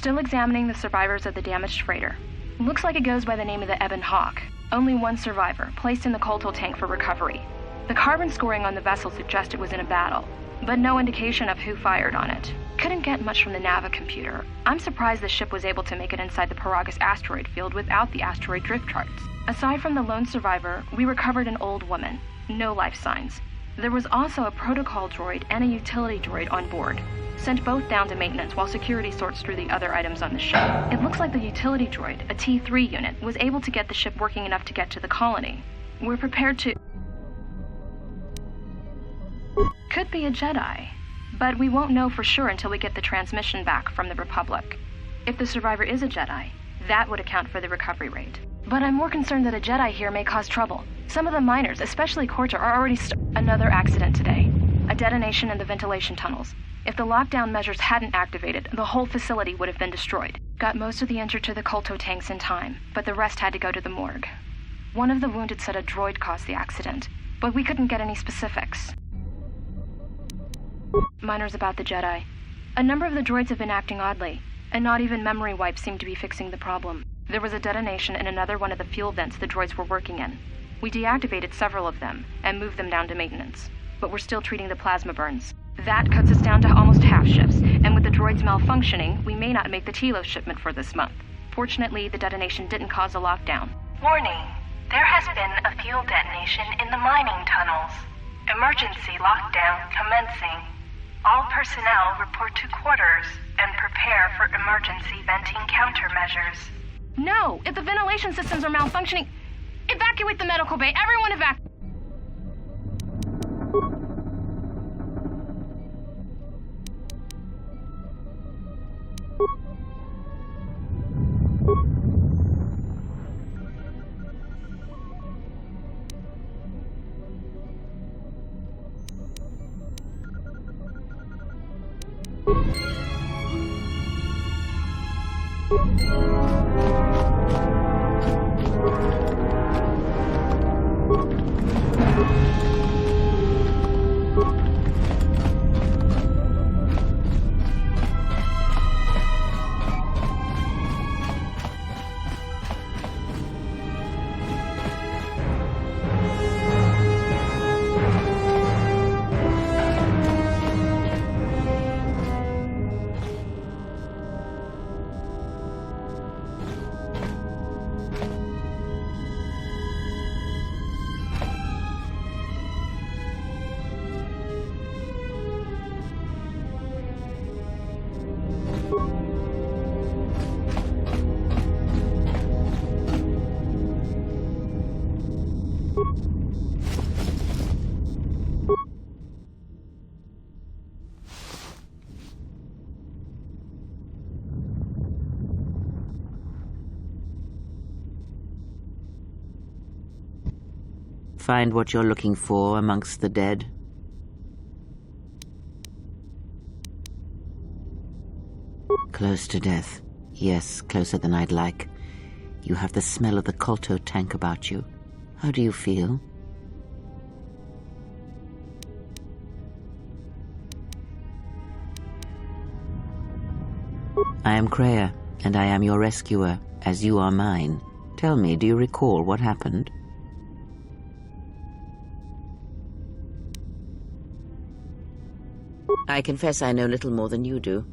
Still examining the survivors of the damaged freighter. Looks like it goes by the name of the Ebon Hawk. Only one survivor, placed in the colto tank for recovery. The carbon scoring on the vessel suggests it was in a battle, but no indication of who fired on it. Couldn't get much from the Nava computer. I'm surprised the ship was able to make it inside the Paragus asteroid field without the asteroid drift charts. Aside from the lone survivor, we recovered an old woman. No life signs. There was also a protocol droid and a utility droid on board. Sent both down to maintenance while security sorts through the other items on the ship. It looks like the utility droid, a T3 unit, was able to get the ship working enough to get to the colony. We're prepared to... Could be a Jedi. But we won't know for sure until we get the transmission back from the Republic. If the survivor is a Jedi, that would account for the recovery rate. But I'm more concerned that a Jedi here may cause trouble. Some of the miners, especially Corta, are already Another accident today. A detonation in the ventilation tunnels. If the lockdown measures hadn't activated, the whole facility would have been destroyed. Got most of the injured to the colto tanks in time, but the rest had to go to the morgue. One of the wounded said a droid caused the accident, but we couldn't get any specifics. Miners about the Jedi. A number of the droids have been acting oddly, and not even memory wipes seem to be fixing the problem. There was a detonation in another one of the fuel vents the droids were working in. We deactivated several of them and moved them down to maintenance, but we're still treating the plasma burns. That cuts us down to almost half shifts, and with the droids malfunctioning, we may not make the Telos shipment for this month. Fortunately, the detonation didn't cause a lockdown. Warning. There has been a fuel detonation in the mining tunnels. Emergency lockdown commencing. All personnel report to quarters and prepare for emergency venting countermeasures. No! If the ventilation systems are malfunctioning, evacuate the medical bay! Everyone evacuate! Find what you're looking for amongst the dead? Close to death. Yes, closer than I'd like. You have the smell of the colto tank about you. How do you feel? I am Kreia, and I am your rescuer, as you are mine. Tell me, do you recall what happened? I confess I know little more than you do.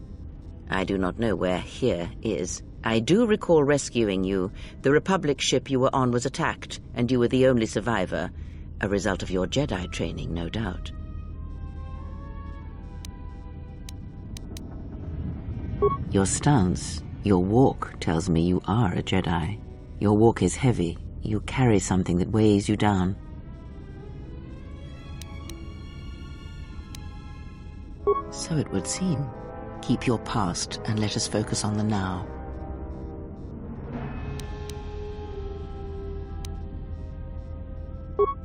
I do not know where here is. I do recall rescuing you. The Republic ship you were on was attacked, and you were the only survivor. A result of your Jedi training, no doubt. Your stance, your walk tells me you are a Jedi. Your walk is heavy. You carry something that weighs you down. So it would seem. Keep your past and let us focus on the now.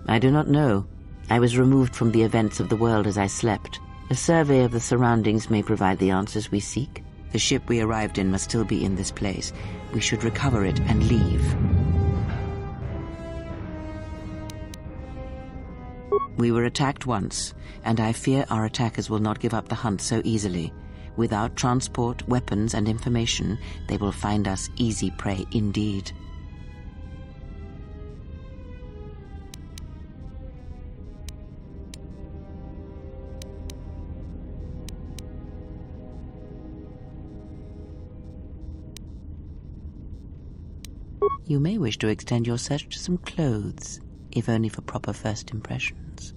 I do not know. I was removed from the events of the world as I slept. A survey of the surroundings may provide the answers we seek. The ship we arrived in must still be in this place. We should recover it and leave. We were attacked once, and I fear our attackers will not give up the hunt so easily. Without transport, weapons, and information, they will find us easy prey indeed. You may wish to extend your search to some clothes, if only for proper first impressions.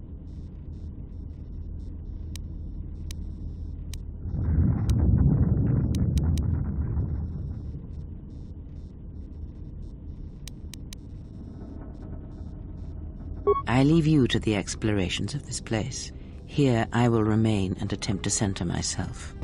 I leave you to the explorations of this place. Here I will remain and attempt to center myself.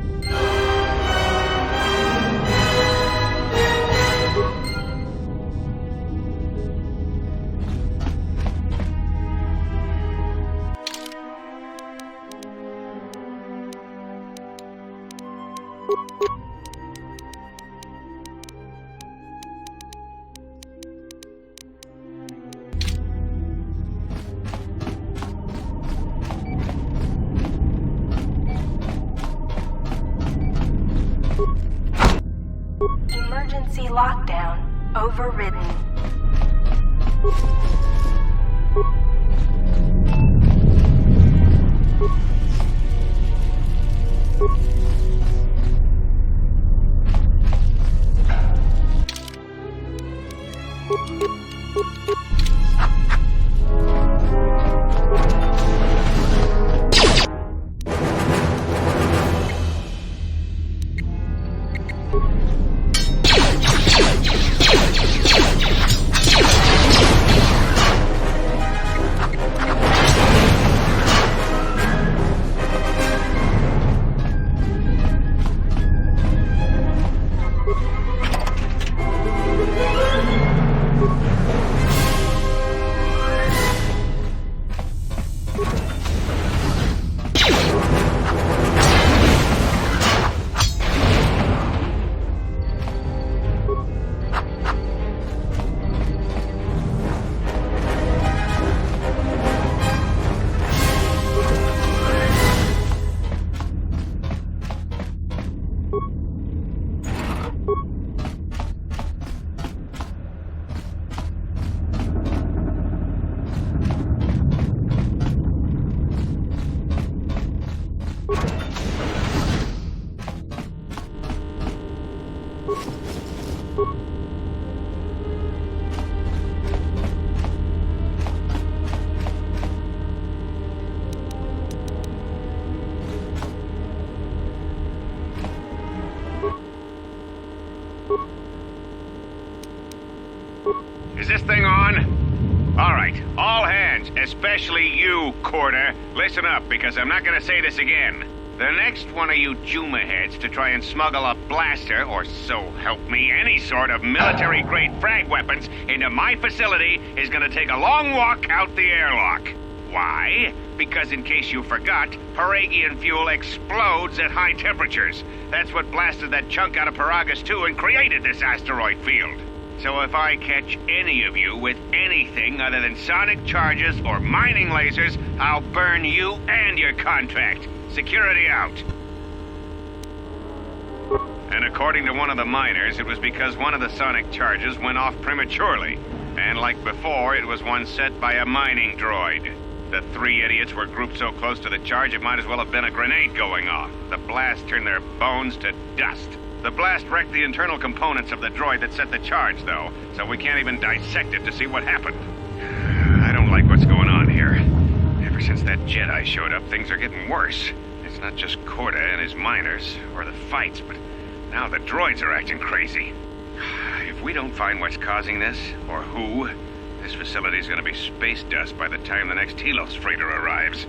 Emergency lockdown overridden. Is this thing on? All right, all hands, especially you, Corder, listen up, because I'm not gonna say this again. The next one of you Juma heads to try and smuggle a blaster, or so help me, any sort of military-grade frag weapons into my facility is gonna take a long walk out the airlock. Why? Because in case you forgot, Paragian fuel explodes at high temperatures. That's what blasted that chunk out of Paragus 2 and created this asteroid field. So if I catch any of you with anything other than sonic charges or mining lasers, I'll burn you and your contract. Security out. And according to one of the miners, it was because one of the sonic charges went off prematurely. And like before, it was one set by a mining droid. The three idiots were grouped so close to the charge, it might as well have been a grenade going off. The blast turned their bones to dust. The blast wrecked the internal components of the droid that set the charge, though, so we can't even dissect it to see what happened. I don't like what's going on here. Ever since that Jedi showed up, things are getting worse. It's not just Corda and his miners, or the fights, but now the droids are acting crazy. If we don't find what's causing this, or who, this facility's gonna be space dust by the time the next Telos freighter arrives.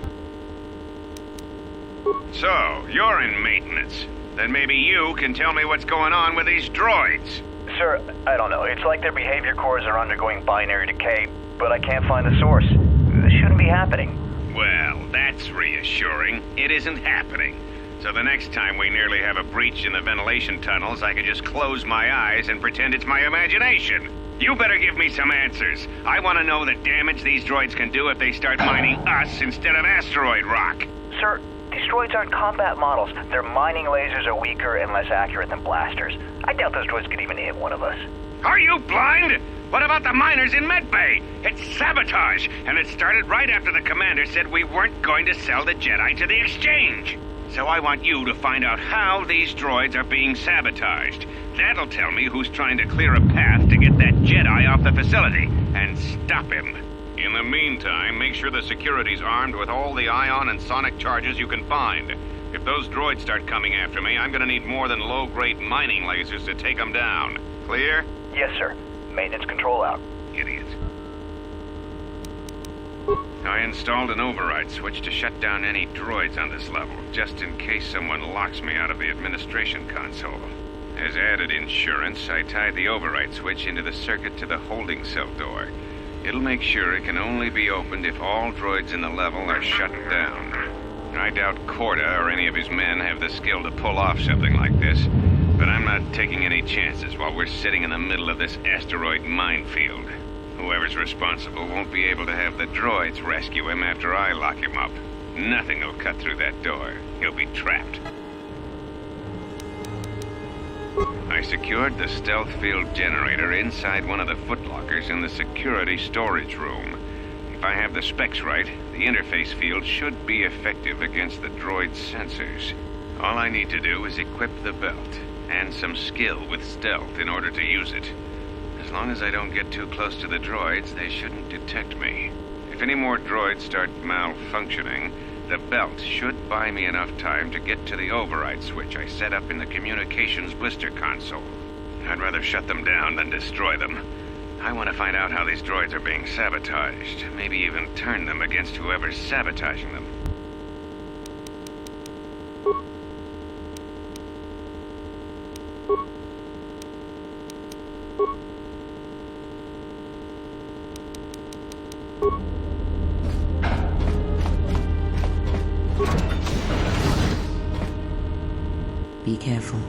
So, you're in maintenance. Then maybe you can tell me what's going on with these droids. Sir, I don't know. It's like their behavior cores are undergoing binary decay, but I can't find the source. This shouldn't be happening. Well, that's reassuring. It isn't happening. So the next time we nearly have a breach in the ventilation tunnels, I could just close my eyes and pretend it's my imagination. You better give me some answers. I want to know the damage these droids can do if they start mining us instead of asteroid rock. Sir, These droids aren't combat models. Their mining lasers are weaker and less accurate than blasters. I doubt those droids could even hit one of us. Are you blind? What about the miners in Medbay? It's sabotage, and it started right after the commander said we weren't going to sell the Jedi to the Exchange. So I want you to find out how these droids are being sabotaged. That'll tell me who's trying to clear a path to get that Jedi off the facility, and stop him. In the meantime, make sure the security's armed with all the ion and sonic charges you can find. If those droids start coming after me, I'm gonna need more than low-grade mining lasers to take them down. Clear? Yes, sir. Maintenance control out. Idiots. I installed an override switch to shut down any droids on this level, just in case someone locks me out of the administration console. As added insurance, I tied the override switch into the circuit to the holding cell door. It'll make sure it can only be opened if all droids in the level are shut down. I doubt Korda or any of his men have the skill to pull off something like this, but I'm not taking any chances while we're sitting in the middle of this asteroid minefield. Whoever's responsible won't be able to have the droids rescue him after I lock him up. Nothing will cut through that door. He'll be trapped. I secured the stealth field generator inside one of the footlockers in the security storage room. If I have the specs right, the interface field should be effective against the droid's sensors. All I need to do is equip the belt, and some skill with stealth in order to use it. As long as I don't get too close to the droids, they shouldn't detect me. If any more droids start malfunctioning, the belt should buy me enough time to get to the override switch I set up in the communications blister console. I'd rather shut them down than destroy them. I want to find out how these droids are being sabotaged, maybe even turn them against whoever's sabotaging them. Be careful.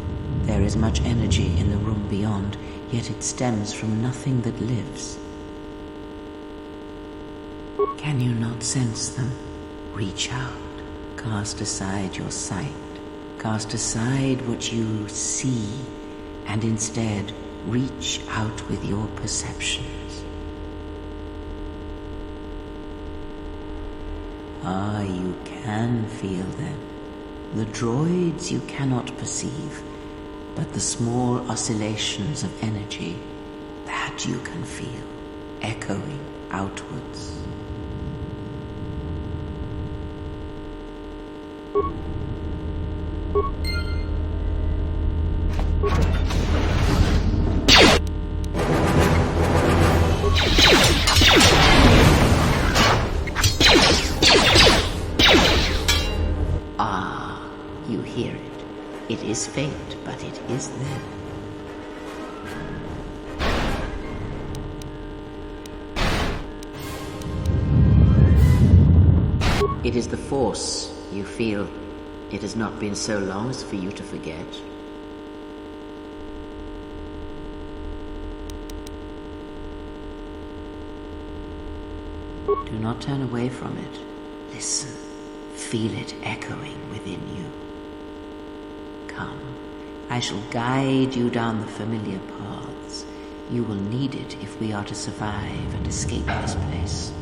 There is much energy in the room beyond, yet it stems from nothing that lives. Can you not sense them? Reach out. Cast aside your sight. Cast aside what you see, and instead reach out with your perceptions. Ah, you can feel them. The droids you cannot perceive, but the small oscillations of energy, that you can feel, echoing outwards. You hear it. It is faint, but it is there. It is the Force you feel. It has not been so long as for you to forget. Do not turn away from it. Listen. Feel it echoing within you. Come, I shall guide you down the familiar paths. You will need it if we are to survive and escape this place.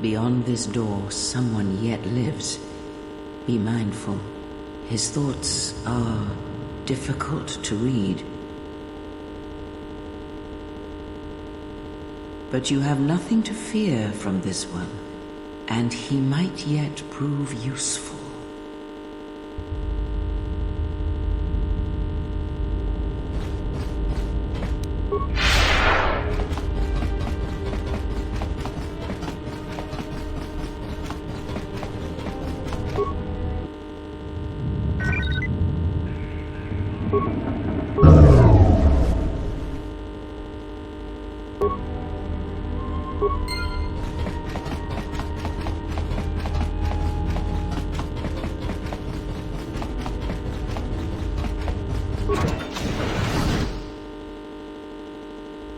Beyond this door, someone yet lives. Be mindful. His thoughts are difficult to read. But you have nothing to fear from this one, and he might yet prove useful.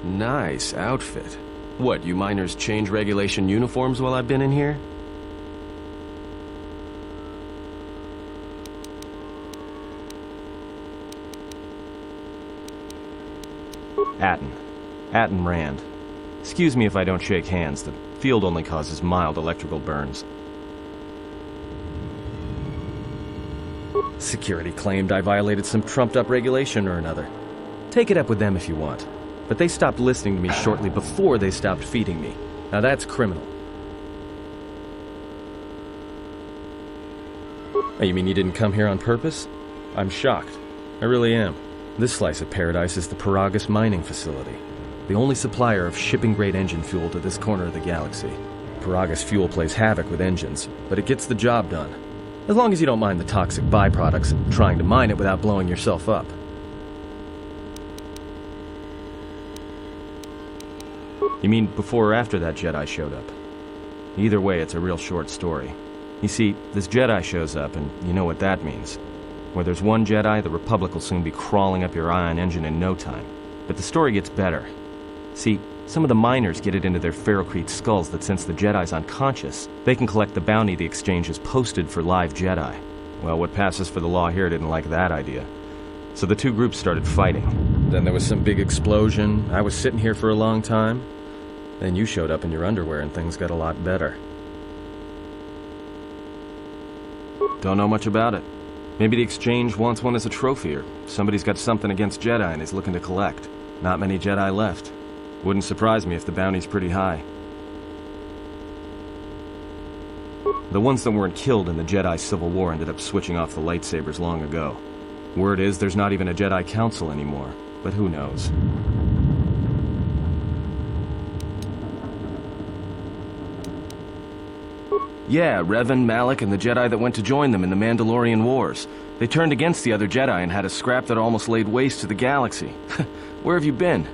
Nice outfit. What, you miners change regulation uniforms while I've been in here? Atton Rand. Excuse me if I don't shake hands. The field only causes mild electrical burns. Security claimed I violated some trumped-up regulation or another. Take it up with them if you want. But they stopped listening to me shortly before they stopped feeding me. Now that's criminal. Oh, you mean you didn't come here on purpose? I'm shocked. I really am. This slice of paradise is the Paragus mining facility, the only supplier of shipping-grade engine fuel to this corner of the galaxy. Paragus fuel plays havoc with engines, but it gets the job done. As long as you don't mind the toxic byproducts and trying to mine it without blowing yourself up. You mean before or after that Jedi showed up? Either way, it's a real short story. You see, this Jedi shows up, and you know what that means. Where there's one Jedi, the Republic will soon be crawling up your ion engine in no time. But the story gets better. See, some of the miners get it into their ferrocrete skulls that since the Jedi's unconscious, they can collect the bounty the exchange has posted for live Jedi. Well, what passes for the law here didn't like that idea. So the two groups started fighting. Then there was some big explosion. I was sitting here for a long time. Then you showed up in your underwear and things got a lot better. Don't know much about it. Maybe the exchange wants one as a trophy, or somebody's got something against Jedi and is looking to collect. Not many Jedi left. Wouldn't surprise me if the bounty's pretty high. The ones that weren't killed in the Jedi Civil War ended up switching off the lightsabers long ago. Word is there's not even a Jedi Council anymore, but who knows? Yeah, Revan, Malak, and the Jedi that went to join them in the Mandalorian Wars. They turned against the other Jedi and had a scrap that almost laid waste to the galaxy. Where have you been?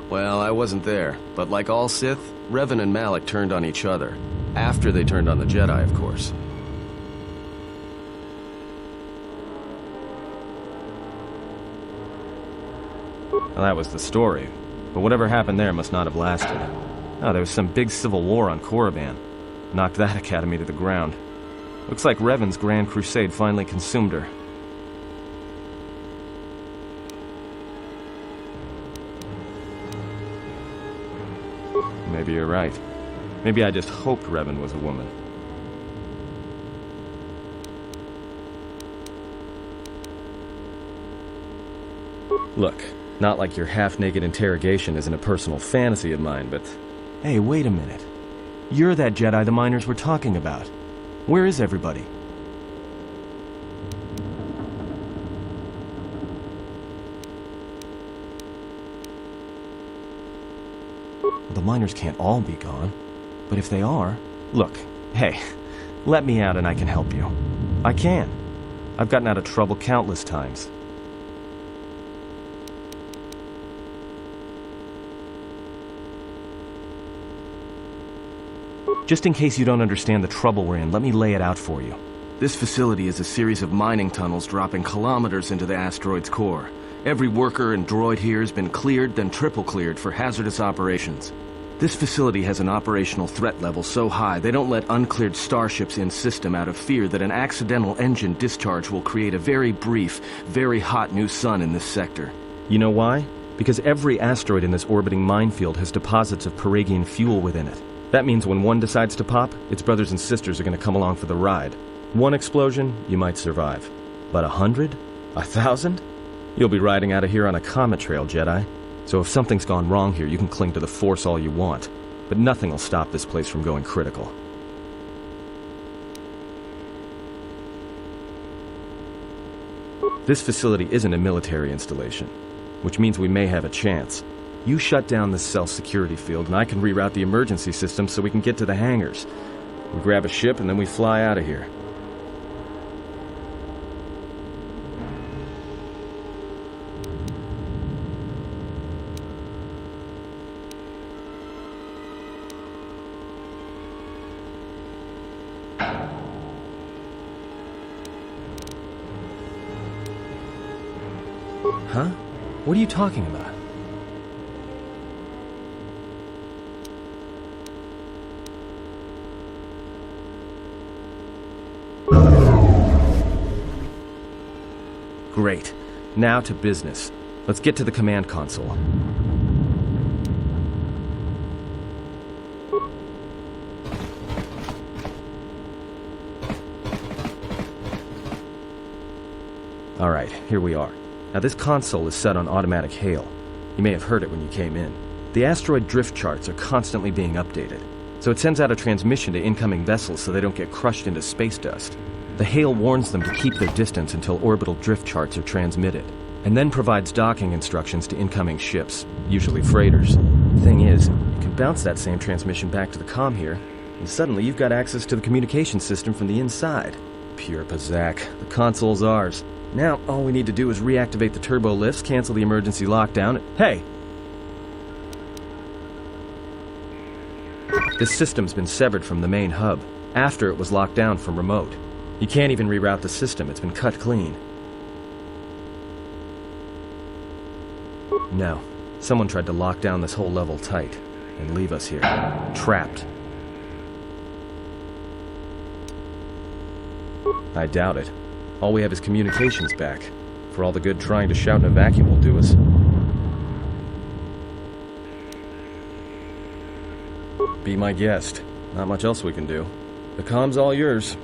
Well, I wasn't there, but like all Sith, Revan and Malak turned on each other. After they turned on the Jedi, of course. Well, that was the story. But whatever happened there must not have lasted. Oh, there was some big civil war on Korriban. Knocked that academy to the ground. Looks like Revan's Grand Crusade finally consumed her. Maybe you're right. Maybe I just hoped Revan was a woman. Look, not like your half-naked interrogation isn't a personal fantasy of mine, but... Hey, wait a minute. You're that Jedi the miners were talking about. Where is everybody? The miners can't all be gone. But if they are... Look, hey, let me out and I can help you. I can. I've gotten out of trouble countless times. Just in case you don't understand the trouble we're in, let me lay it out for you. This facility is a series of mining tunnels dropping kilometers into the asteroid's core. Every worker and droid here has been cleared, then triple cleared for hazardous operations. This facility has an operational threat level so high they don't let uncleared starships in system out of fear that an accidental engine discharge will create a very brief, very hot new sun in this sector. You know why? Because every asteroid in this orbiting minefield has deposits of Paragian fuel within it. That means when one decides to pop, its brothers and sisters are going to come along for the ride. One explosion, you might survive. But 100? 1,000? You'll be riding out of here on a comet trail, Jedi. So if something's gone wrong here, you can cling to the Force all you want. But nothing will stop this place from going critical. This facility isn't a military installation, which means we may have a chance. You shut down this self-security field, and I can reroute the emergency system so we can get to the hangars. We grab a ship, and then we fly out of here. Huh? What are you talking about? Great. Now to business. Let's get to the command console. All right, here we are. Now this console is set on automatic hail. You may have heard it when you came in. The asteroid drift charts are constantly being updated, so it sends out a transmission to incoming vessels so they don't get crushed into space dust. The hail warns them to keep their distance until orbital drift charts are transmitted, and then provides docking instructions to incoming ships, usually freighters. Thing is, you can bounce that same transmission back to the comm here, and suddenly you've got access to the communication system from the inside. Pure Pazak. The console's ours. Now, all we need to do is reactivate the turbo lifts, cancel the emergency lockdown, and... Hey! This system's been severed from the main hub, after it was locked down from remote. You can't even reroute the system, it's been cut clean. No. Someone tried to lock down this whole level tight, and leave us here, trapped. I doubt it. All we have is communications back. For all the good trying to shout in a vacuum will do us. Be my guest. Not much else we can do. The comm's all yours.